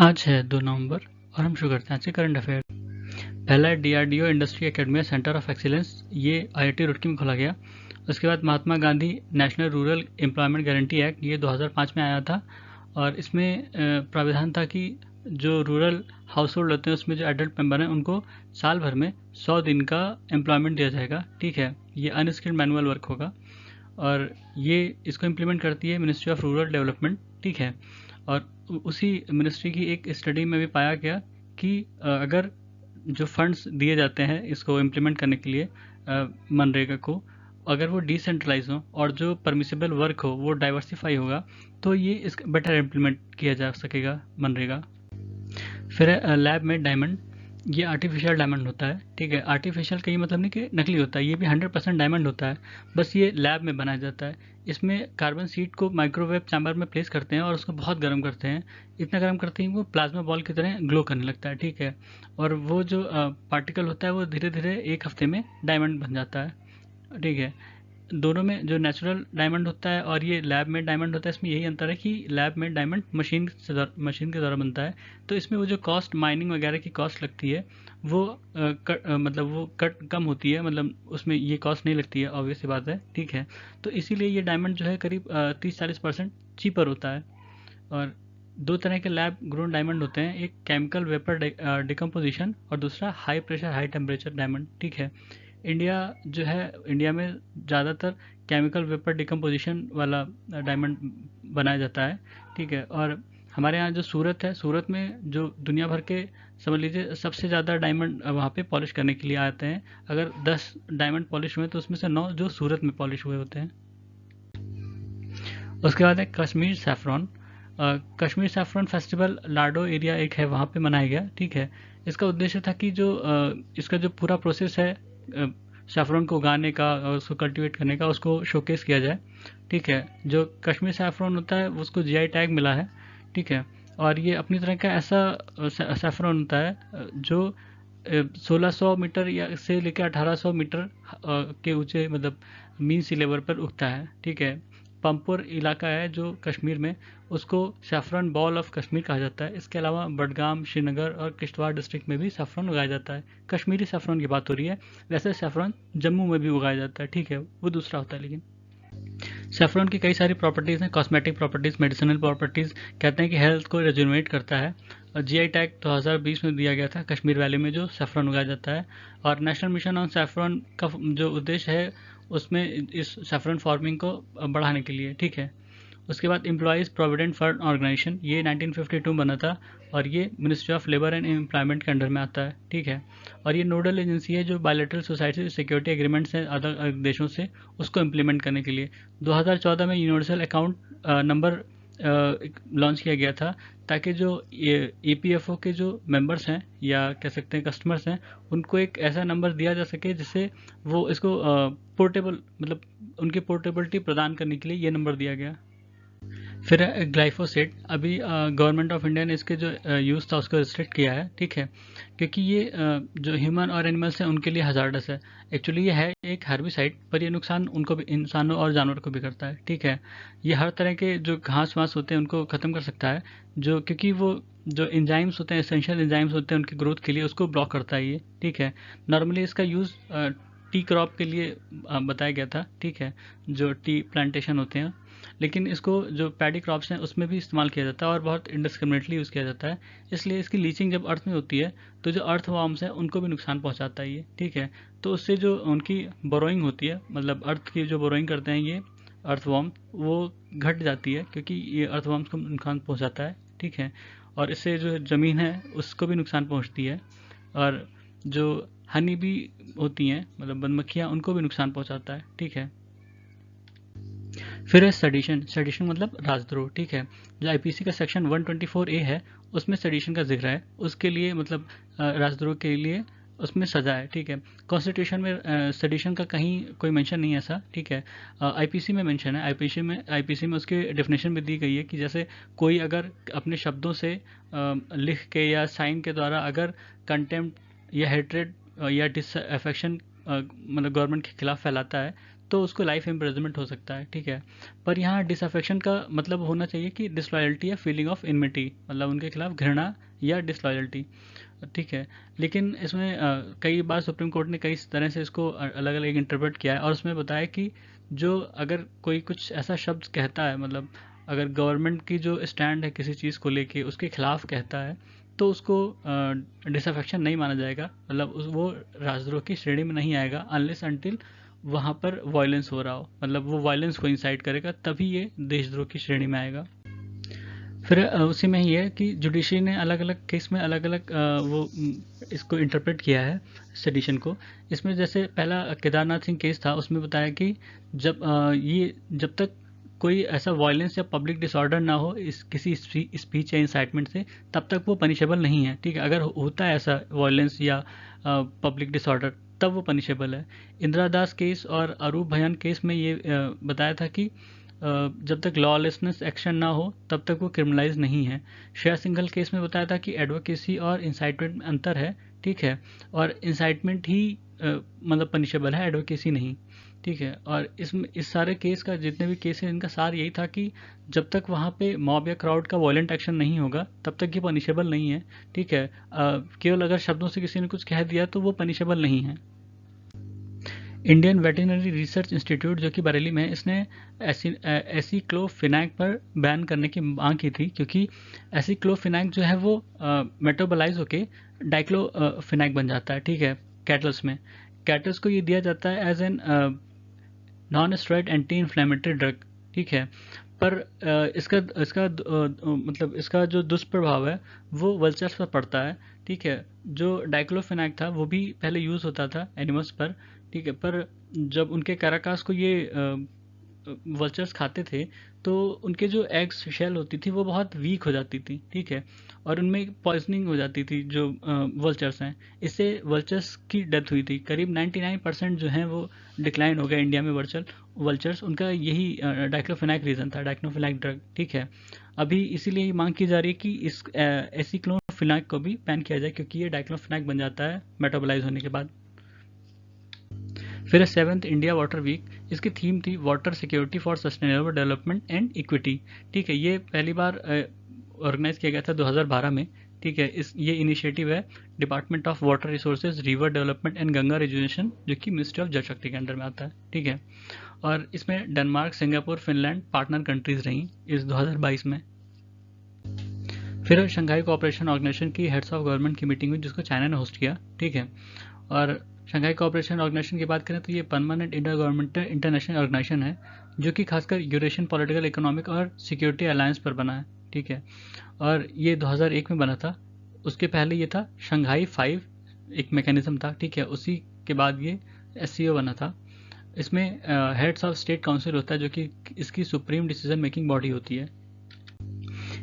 आज है 2 नवंबर और हम शुरू करते हैं आज के करंट अफेयर। पहला है DRDO industry academy centre of excellence, ये आईआईटी रुड़की में खोला गया। उसके बाद Mahatma Gandhi national rural employment guarantee act, ये 2005 में आया था और इसमें प्राविधान था कि जो रूरल हाउस होल्ड होते हैं उसमें जो एडल्ट मेंबर हैं उनको साल भर में 100 दिन का एम्प्लॉयमेंट दिया जाएगा। ठीक है, ये अनस्किल्ड मैनुअल वर्क होगा और ये इसको इम्प्लीमेंट करती है मिनिस्ट्री ऑफ रूरल डेवलपमेंट। ठीक है, और उसी मिनिस्ट्री की एक स्टडी में भी पाया गया कि अगर जो फंड्स दिए जाते हैं इसको इम्प्लीमेंट करने के लिए मनरेगा को, अगर वो डिसेंट्रलाइज हो और जो परमिसिबल वर्क हो वो डाइवर्सिफाई होगा तो ये इस बेटर इम्प्लीमेंट किया जा सकेगा मनरेगा। फिर है लैब में डायमंड, ये आर्टिफिशियल डायमंड होता है। ठीक है, आर्टिफिशियल का ये मतलब नहीं कि नकली होता है, ये भी 100% डायमंड होता है, बस ये लैब में बनाया जाता है। इसमें कार्बन सीड को माइक्रोवेव चैम्बर में प्लेस करते हैं और उसको बहुत गर्म करते हैं, इतना गर्म करते हैं कि वो प्लाज्मा बॉल की तरह ग्लो करने लगता है। ठीक है, और वो जो पार्टिकल होता है वो धीरे धीरे 1 हफ्ते में डायमंड बन जाता है। ठीक है, दोनों में जो नेचुरल डायमंड होता है और ये लैब में डायमंड होता है, इसमें यही अंतर है कि लैब में डायमंड मशीन के द्वारा बनता है, तो इसमें वो जो कॉस्ट माइनिंग वगैरह की कॉस्ट लगती है वो मतलब वो कट कम होती है, मतलब उसमें ये कॉस्ट नहीं लगती है, ऑब्वियस सी बात है। ठीक है, तो इसीलिए ये डायमंड जो है करीब 30-40% चीपर होता है। और दो तरह के लैब ग्रोन डायमंड होते हैं, एक केमिकल वेपर डिकम्पोजिशन और दूसरा high pressure high temperature diamond. ठीक है, इंडिया जो है, इंडिया में ज़्यादातर केमिकल वेपर डिकम्पोजिशन वाला डायमंड बनाया जाता है। ठीक है, और हमारे यहाँ जो सूरत है, सूरत में जो दुनिया भर के समझ लीजिए सबसे ज़्यादा डायमंड वहाँ पे पॉलिश करने के लिए आते हैं। अगर 10 डायमंड पॉलिश हुए तो उसमें से 9 जो सूरत में पॉलिश हुए होते हैं। उसके बाद है Kashmir saffron. Kashmir saffron festival लाडो एरिया एक है वहाँ पे मनाया गया। ठीक है, इसका उद्देश्य था कि जो इसका जो पूरा प्रोसेस है सैफरॉन को उगाने का और उसको कल्टीवेट करने का, उसको शोकेस किया जाए। ठीक है, जो कश्मीर सैफरॉन होता है उसको जीआई टैग मिला है। ठीक है, और ये अपनी तरह का ऐसा सैफरॉन होता है जो 1600 मीटर या से लेकर 1800 मीटर के ऊंचे, मतलब मीन सी लेवल पर उगता है। ठीक है, पंपोर इलाका है जो कश्मीर में, उसको सैफरन बॉल ऑफ कश्मीर कहा जाता है। इसके अलावा बडगाम, श्रीनगर और किश्तवाड़ डिस्ट्रिक्ट में भी सैफरन उगाया जाता है। कश्मीरी सैफरन की बात हो रही है, वैसे सैफरन जम्मू में भी उगाया जाता है। ठीक है, वो दूसरा होता है। लेकिन सैफरन की कई सारी प्रॉपर्टीज़ हैं, कॉस्मेटिक प्रॉपर्टीज़, मेडिसिनल प्रॉपर्टीज़, कहते हैं कि हेल्थ को रिजुनवेट करता है। और जीआई टैग 2020 में दिया गया था कश्मीर वैली में जो सैफरन उगाया जाता है। और नेशनल मिशन ऑन सैफरन का जो उद्देश्य है उसमें इस सैफरन फार्मिंग को बढ़ाने के लिए। ठीक है, उसके बाद एम्प्लॉयज़ प्रोविडेंट फंड ऑर्गेनाइजेशन, ये 1952 बना था और ये ministry of labour and employment के अंडर में आता है। ठीक है, और ये नोडल एजेंसी है जो बायलैटरल सोसाइटी सिक्योरिटी एग्रीमेंट्स हैं अदर देशों से, उसको इम्प्लीमेंट करने के लिए। 2014 में यूनिवर्सल अकाउंट नंबर लॉन्च किया गया था, ताकि जो ईपीएफओ के जो मेंबर्स हैं या कह सकते हैं कस्टमर्स हैं, उनको एक ऐसा नंबर दिया जा सके जिससे वो इसको पोर्टेबल, मतलब उनकी पोर्टेबिलिटी प्रदान करने के लिए ये नंबर दिया गया। फिर ग्लाइफोसेट, अभी गवर्नमेंट ऑफ इंडिया ने इसके जो यूज़ था उसको रिस्ट्रिक्ट किया है। ठीक है, क्योंकि ये जो ह्यूमन और एनिमल्स हैं उनके लिए हजार्डस है। एक्चुअली ये है एक हर्बिसाइड, पर ये नुकसान उनको भी, इंसानों और जानवरों को भी करता है। ठीक है, ये हर तरह के जो घास वास होते हैं उनको ख़त्म कर सकता है, जो क्योंकि वो जो एंजाइम्स होते हैं, एसेंशियल एंजाइम्स होते हैं उनकी ग्रोथ के लिए, उसको ब्लॉक करता है ये। ठीक है, नॉर्मली इसका यूज़ टी क्रॉप के लिए बताया गया था। ठीक है, जो टी प्लांटेशन होते हैं, लेकिन इसको जो पैडी क्रॉप्स हैं उसमें भी इस्तेमाल किया जाता है और बहुत इंडिस्क्रिमिनेटली यूज़ किया जाता है। इसलिए इसकी लीचिंग जब अर्थ में होती है तो जो अर्थ वार्म्स हैं उनको भी नुकसान पहुंचाता है ये। ठीक है, तो उससे जो उनकी बोरोइंग होती है, मतलब अर्थ की जो बोरोइंग करते हैं ये अर्थ वार्म, वो घट जाती है क्योंकि ये अर्थ वार्म्स को नुकसान पहुँचाता है। ठीक है, और इससे जो ज़मीन है उसको भी नुकसान पहुँचती है, और जो हनी भी होती हैं, मतलब मधुमक्खियाँ, उनको भी नुकसान पहुँचाता है। ठीक है, फिर है सेडिशन। सेडिशन मतलब राजद्रोह। ठीक है, जो आईपीसी का सेक्शन 124A है उसमें सेडिशन का जिक्र है, उसके लिए मतलब राजद्रोह के लिए उसमें सजा है। ठीक है, कॉन्स्टिट्यूशन में सेडिशन का कहीं कोई मेंशन नहीं है ऐसा। ठीक है, आईपीसी में मेंशन है। आईपीसी में उसकी डेफिनेशन भी दी गई है कि जैसे कोई अगर अपने शब्दों से लिख के या साइन के द्वारा अगर कंटेम्प्ट या हेट्रेड या डिसअफेक्शन मतलब गवर्नमेंट के खिलाफ फैलाता है तो उसको लाइफ इम्प्रिजनमेंट हो सकता है, ठीक है। पर यहाँ डिसअफेक्शन का मतलब होना चाहिए कि डिसलॉयल्टी या फीलिंग ऑफ इनमिटी, मतलब उनके खिलाफ घृणा या डिसलॉयल्टी, ठीक है। लेकिन इसमें कई बार सुप्रीम कोर्ट ने कई तरह से इसको अलग अलग इंटरप्रेट किया है और उसमें बताया कि जो अगर कोई कुछ ऐसा शब्द कहता है, मतलब अगर गवर्नमेंट की जो स्टैंड है किसी चीज़ को लेके उसके खिलाफ कहता है तो उसको डिसअफेक्शन नहीं माना जाएगा, मतलब वो राजद्रोह की श्रेणी में नहीं आएगा अनलेस अनटिल वहाँ पर वायलेंस हो रहा हो, मतलब वो वायलेंस को इंसाइट करेगा तभी ये देशद्रोह की श्रेणी में आएगा। फिर उसी में ही है कि जुडिशरी ने अलग अलग केस में अलग अलग इसको इंटरप्रेट किया है सेडिशन को। इसमें जैसे पहला केदारनाथ सिंह केस था, उसमें बताया कि जब तक कोई ऐसा वायलेंस या पब्लिक डिसऑर्डर ना हो इस किसी स्पीच या इंसाइटमेंट से, तब तक वो पनिशेबल नहीं है, ठीक है। अगर होता है ऐसा वायलेंस या पब्लिक डिसऑर्डर तब वो पनिशेबल है। इंदिरा दास केस और अरूप भयान केस में ये बताया था कि जब तक लॉलेसनेस एक्शन ना हो तब तक वो क्रिमिनलाइज नहीं है। श्रेया सिंघल केस में बताया था कि एडवोकेसी और इंसाइटमेंट में अंतर है, ठीक है, और इंसाइटमेंट ही मतलब पनिशेबल है, एडवोकेसी नहीं, ठीक है। और इस सारे केस का जितने भी केस हैं इनका सार यही था कि जब तक वहाँ पे मॉब या क्राउड का वायलेंट एक्शन नहीं होगा तब तक ये पनिशेबल नहीं है, ठीक है। केवल अगर शब्दों से किसी ने कुछ कह दिया तो वो पनिशेबल नहीं है। इंडियन वेटरनरी रिसर्च इंस्टीट्यूट जो कि बरेली में है, इसने एसिक्लोफिनैक पर बैन करने की मांग की थी, क्योंकि एसिक्लोफिनैक जो है वो मेटाबोलाइज होके डाइक्लोफिनैक बन जाता है, ठीक है, कैटल्स में। कैटल्स को ये दिया जाता है as an non steroid anti inflammatory drug, ठीक है। पर इसका इसका मतलब इसका जो दुष्प्रभाव है वो वल्चर्स पर पड़ता है, ठीक है। जो डाइक्लोफिनैक था वो भी पहले यूज़ होता था एनिमल्स पर, ठीक है, पर जब उनके कैराकास को ये वल्चर्स खाते थे तो उनके जो एग्स शेल होती थी वो बहुत वीक हो जाती थी, ठीक है, और उनमें पॉइजनिंग हो जाती थी जो वल्चर्स हैं। इससे वल्चर्स की डेथ हुई थी, करीब 99% जो हैं वो डिक्लाइन हो गया इंडिया में वल्चर्स। उनका यही डाइक्लोफिनैक रीज़न था, डाइक्लोफिनैक ड्रग, ठीक है। अभी इसीलिए ये मांग की जा रही है कि इस एसिक्लोफिनैक को भी बैन किया जाए, क्योंकि ये डाइक्लोफिनैक बन जाता है मेटाबोलाइज होने के बाद। फिर 7th इंडिया वाटर वीक, इसकी थीम थी water security for sustainable development and equity, ठीक है। ये पहली बार ऑर्गेनाइज किया गया था 2012 में, ठीक है। ये इनिशिएटिव है department of water resources, river development and Ganga rejuvenation, जो कि मिनिस्ट्री ऑफ जल शक्ति के अंडर में आता है, ठीक है। और इसमें Denmark, Singapore, Finland partner countries रहीं इस 2022 में। फिर शंघाई कोऑपरेशन ऑर्गेनाइजेशन की हेड्स ऑफ गवर्नमेंट की मीटिंग हुई जिसको चाइना ने होस्ट किया, ठीक है। और शंघाई कोऑपरेशन ऑर्गेनाइजेशन की बात करें तो ये permanent intergovernmental international organisation है जो कि खासकर यूरेशियन पॉलिटिकल, इकोनॉमिक और सिक्योरिटी अलायंस पर बना है, ठीक है। और ये 2001 में बना था। उसके पहले ये था शंघाई 5, एक मैकेनिज्म था, ठीक है। उसी के बाद ये SCO बना था। इसमें हेड्स ऑफ स्टेट काउंसिल होता है जो कि इसकी सुप्रीम डिसीजन मेकिंग बॉडी होती है।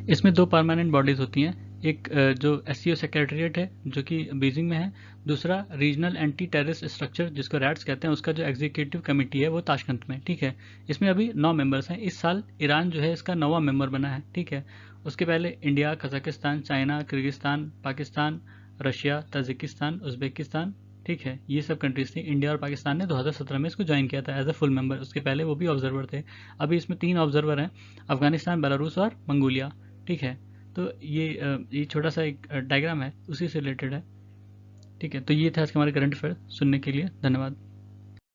इसमें 2 परमानेंट बॉडीज़ होती हैं, एक जो SCO सेक्रेटरीट है जो कि बीजिंग में है, दूसरा रीजनल एंटी टेररिस्ट स्ट्रक्चर जिसको रैट्स कहते हैं, उसका जो एग्जीक्यूटिव कमेटी है वो ताशकंद में, ठीक है। इसमें अभी 9 मेंबर्स हैं। इस साल ईरान जो है इसका 9वां मेंबर बना है, ठीक है। उसके पहले India, Kazakhstan, China, Kyrgyzstan, Pakistan, Russia, Tajikistan, Uzbekistan, ठीक है, ये सब कंट्रीज थी। इंडिया और पाकिस्तान ने 2017 में इसको ज्वाइन किया था एज अ फुल मेंबर, उसके पहले वो भी ऑब्जर्वर थे। अभी इसमें 3 ऑब्जर्वर हैं, अफगानिस्तान, बेलारूस और मंगोलिया, ठीक है। तो ये छोटा सा एक डायग्राम है, उसी से रिलेटेड है, ठीक है। तो ये था आज के हमारे करंट अफेयर। सुनने के लिए धन्यवाद।